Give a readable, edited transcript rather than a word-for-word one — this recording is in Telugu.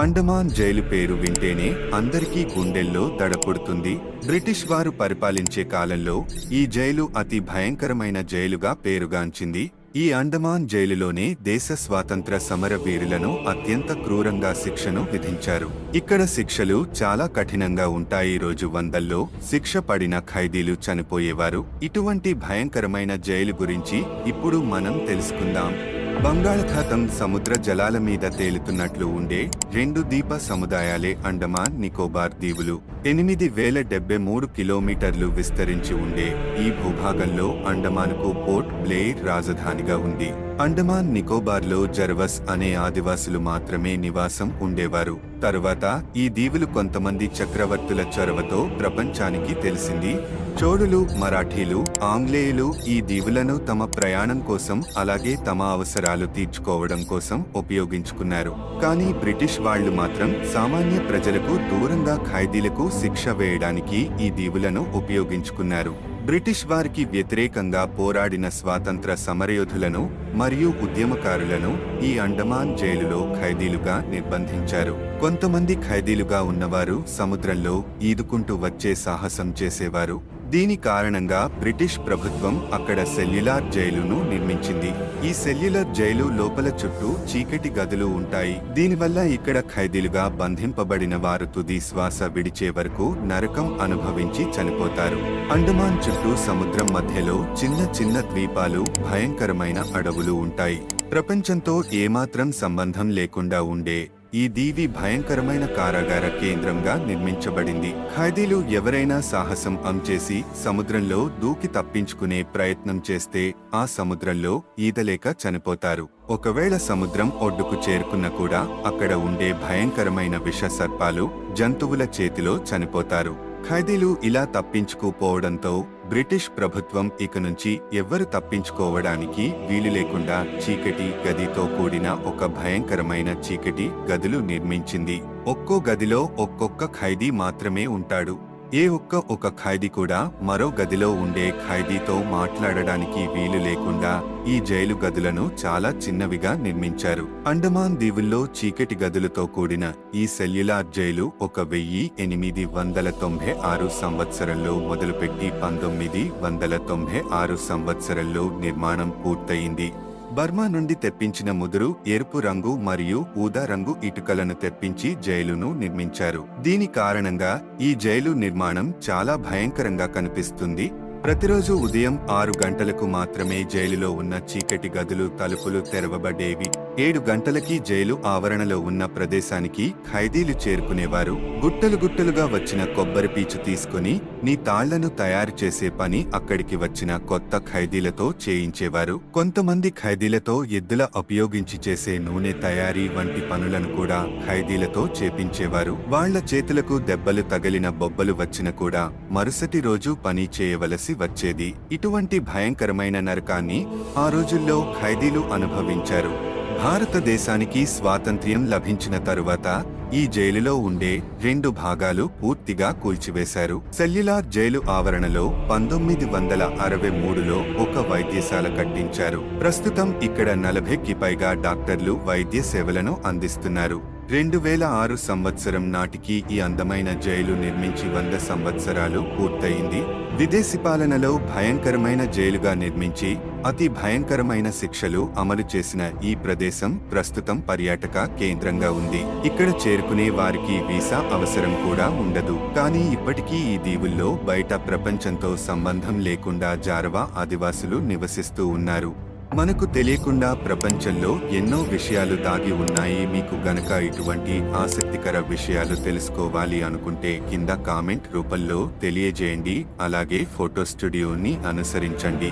అండమాన్ జైలు పేరు వింటేనే అందరికీ గుండెల్లో దడపుడుతుంది. బ్రిటిష్ వారు పరిపాలించే కాలంలో ఈ జైలు అతి భయంకరమైన జైలుగా పేరుగాంచింది. ఈ అండమాన్ జైలులోనే దేశ స్వాతంత్ర సమర వీరులను అత్యంత క్రూరంగా శిక్షను విధించారు. ఇక్కడ శిక్షలు చాలా కఠినంగా ఉంటాయి. రోజు వందల్లో శిక్ష పడిన ఖైదీలు చనిపోయేవారు. ఇటువంటి భయంకరమైన జైలు గురించి ఇప్పుడు మనం తెలుసుకుందాం. బంగాళాఖాతం సముద్ర జలాల మీద తేలుతున్నట్లు ఉండే 2 ద్వీప సముదాయాలే అండమాన్ నికోబార్ దీవులు. 8073 కిలోమీటర్లు విస్తరించి ఉండే ఈ భూభాగంలో అండమాన్కు పోర్ట్ బ్లెయిర్ రాజధానిగా ఉంది. అండమాన్ నికోబార్లో జర్వస్ అనే ఆదివాసులు మాత్రమే నివాసం ఉండేవారు. తరువాత ఈ దీవులు కొంతమంది చక్రవర్తుల చొరవతో ప్రపంచానికి తెలిసింది. చోళులు, మరాఠీలు, ఆంగ్లేయులు ఈ దీవులను తమ ప్రయాణం కోసం అలాగే తమ అవసరాలు తీర్చుకోవడం కోసం ఉపయోగించుకున్నారు. కానీ బ్రిటిష్ వాళ్లు మాత్రం సామాన్య ప్రజలకు దూరంగా ఖైదీలకు శిక్ష వేయడానికి ఈ దీవులను ఉపయోగించుకున్నారు. బ్రిటిష్ వారికి వ్యతిరేకంగా పోరాడిన స్వాతంత్ర సమరయోధులను మరియు ఉద్యమకారులను ఈ అండమాన్ జైలులో ఖైదీలుగా నిర్బంధించారు. కొంతమంది ఖైదీలుగా ఉన్నవారు సముద్రంలో ఈదుకుంటూ వచ్చే సాహసం చేసేవారు. దీని కారణంగా బ్రిటిష్ ప్రభుత్వం అక్కడ సెల్యులార్ జైలును నిర్మించింది. ఈ సెల్యులర్ జైలు లోపల చుట్టూ చీకటి గదులు ఉంటాయి. దీనివల్ల ఇక్కడ ఖైదీలుగా బంధింపబడిన వారు తుది శ్వాస విడిచే వరకు నరకం అనుభవించి చనిపోతారు. అండమాన్ చుట్టూ సముద్రం మధ్యలో చిన్న చిన్న ద్వీపాలు, భయంకరమైన అడవులు ఉంటాయి. ప్రపంచంతో ఏమాత్రం సంబంధం లేకుండా ఉండే ఈ దీవి భయంకరమైన కారాగార కేంద్రంగా నిర్మించబడింది. ఖైదీలు ఎవరైనా సాహసం చేసి సముద్రంలో దూకి తప్పించుకునే ప్రయత్నం చేస్తే ఆ సముద్రంలో ఈదలేక చనిపోతారు. ఒకవేళ సముద్రం ఒడ్డుకు చేరుకున్న కూడా అక్కడ ఉండే భయంకరమైన విష సర్పాలు, జంతువుల చేతిలో చనిపోతారు. ఖైదీలు ఇలా తప్పించుకుపోవడంతో బ్రిటిష్ ప్రభుత్వం ఇక నుంచి ఎవ్వరు తప్పించుకోవడానికి వీలు లేకుండా చీకటి గదితో కూడిన ఒక భయంకరమైన చీకటి గదులు నిర్మించింది. ఒక్కో గదిలో ఒక్కొక్క ఖైదీ మాత్రమే ఉంటాడు. ఒక ఖైదీ కూడా మరో గదిలో ఉండే ఖైదీతో మాట్లాడడానికి వీలు లేకుండా ఈ జైలు గదులను చాలా చిన్నవిగా నిర్మించారు. అండమాన్ దీవుల్లో చీకటి గదులతో కూడిన ఈ సెల్యులార్ జైలు 1896 సంవత్సరంలో మొదలుపెట్టి 1996 సంవత్సరంలో నిర్మాణం పూర్తయింది. బర్మా నుండి తెప్పించిన ముదురు, ఎరుపు రంగు మరియు ఊదా రంగు ఇటుకలను తెప్పించి జైలును నిర్మించారు. దీని కారణంగా ఈ జైలు నిర్మాణం చాలా భయంకరంగా కనిపిస్తుంది. ప్రతిరోజు ఉదయం 6 గంటలకు మాత్రమే జైలులో ఉన్న చీకటి గదులు తలుపులు తెరవబడేవి. 7 గంటలకి జైలు ఆవరణలో ఉన్న ప్రదేశానికి ఖైదీలు చేరుకునేవారు. గుట్టలు గుట్టలుగా వచ్చిన కొబ్బరి పీచు తీసుకుని నీ తాళ్లను తయారు చేసే పని అక్కడికి వచ్చిన కొత్త ఖైదీలతో చేయించేవారు. కొంతమంది ఖైదీలతో ఎద్దుల ఉపయోగించి చేసే నూనె తయారీ వంటి పనులను కూడా ఖైదీలతో చేపించేవారు. వాళ్ల చేతులకు దెబ్బలు తగిలిన బొబ్బలు వచ్చిన కూడా మరుసటి రోజు పని చేయవలసి వచ్చేది. ఇటువంటి భయంకరమైన నరకాన్ని ఆ రోజుల్లో ఖైదీలు అనుభవించారు. భారతదేశానికి స్వాతంత్ర్యం లభించిన తరువాత ఈ జైలులో ఉండే 2 భాగాలు పూర్తిగా కూల్చివేశారు. సెల్యులార్ జైలు ఆవరణలో 1963లో ఒక వైద్యశాల కట్టించారు. ప్రస్తుతం ఇక్కడ 40కి పైగా డాక్టర్లు వైద్య సేవలను అందిస్తున్నారు. 2006 సంవత్సరం నాటికి ఈ అందమైన జైలు నిర్మించి 100 సంవత్సరాలు పూర్తయింది. విదేశీ పాలనలో భయంకరమైన జైలుగా నిర్మించి అతి భయంకరమైన శిక్షలు అమలు చేసిన ఈ ప్రదేశం ప్రస్తుతం పర్యాటక కేంద్రంగా ఉంది. ఇక్కడ చేరుకునే వారికి వీసా అవసరం కూడా ఉండదు. కానీ ఇప్పటికీ ఈ దీవుల్లో బయట ప్రపంచంతో సంబంధం లేకుండా జారవా ఆదివాసులు నివసిస్తూ ఉన్నారు. మనకు తెలియకుండా ప్రపంచంలో ఎన్నో విషయాలు దాగి ఉన్నాయి. మీకు గనక ఇటువంటి ఆసక్తికర విషయాలు తెలుసుకోవాలి అనుకుంటే కింద కామెంట్ రూపంలో తెలియజేయండి. అలాగే ఫోటో స్టూడియోని అనుసరించండి.